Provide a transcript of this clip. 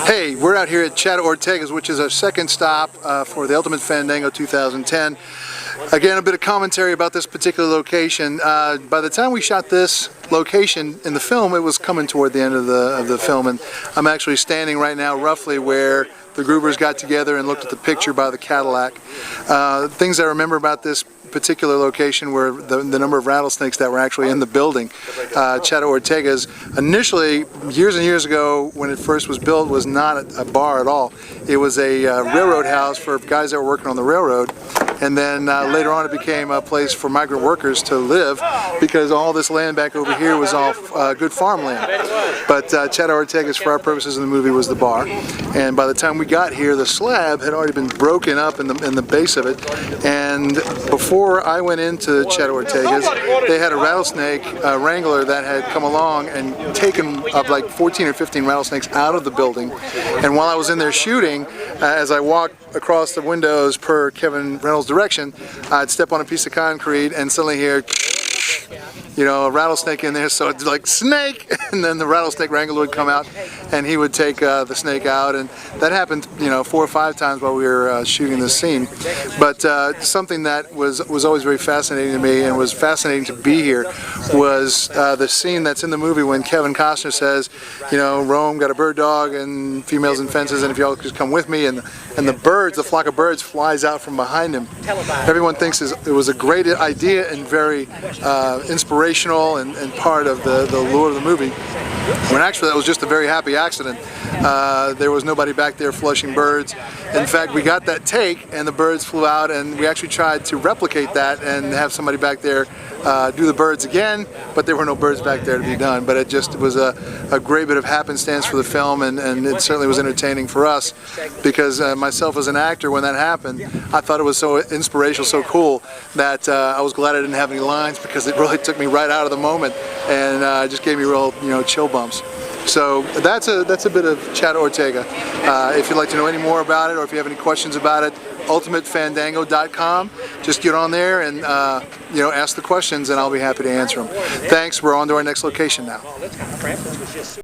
Hey, we're out here at Chata Ortega's, which is our second stop for the Ultimate Fandango 2010. Again, a bit of commentary about this particular location. By the time we shot this location in the film, it was coming toward the end of the film, and I'm actually standing right now roughly where the Groovers got together and looked at the picture by the Cadillac. Things I remember about this particular location were the number of rattlesnakes that were actually in the building. Chata Ortega's initially, years and years ago when it first was built, was not a bar at all. It was a railroad house for guys that were working on the railroad, and then later on it became a place for migrant workers to live because all this land back over here was all good farmland. But Chata Ortega's, for our purposes in the movie, was the bar, and by the time we got here the slab had already been broken up in the base of it, and before I went into Chata Ortega's, they had a rattlesnake wrangler that had come along and taken like 14 or 15 rattlesnakes out of the building. And while I was in there shooting, as I walked across the windows per Kevin Reynolds' direction, I'd step on a piece of concrete and suddenly hear, you know, a rattlesnake in there, so it's like, snake! And then the rattlesnake wrangler would come out and he would take the snake out, and that happened, you know, 4 or 5 times while we were shooting this scene. But something that was always very fascinating to me and was fascinating to be here was the scene that's in the movie when Kevin Costner says, you know, Rome got a bird dog and females and fences, and if y'all just come with me, and the birds, the flock of birds flies out from behind him. Everyone thinks it was a great idea and very inspirational and part of the lure of the movie, when actually that was just a very happy accident. There was nobody back there flushing birds. In fact, we got that take and the birds flew out, and we actually tried to replicate that and have somebody back there do the birds again, but there were no birds back there to be done. But it just was a great bit of happenstance for the film, and it certainly was entertaining for us, because myself as an actor, when that happened, I thought it was so inspirational, so cool, that I was glad I didn't have any lines, because it really took me right out of the moment and just gave me real, you know, chill bumps. So that's a bit of Chata Ortega. If you'd like to know any more about it, or if you have any questions about it, ultimatefandango.com. Just get on there and you know, ask the questions, and I'll be happy to answer them. Thanks. We're on to our next location now.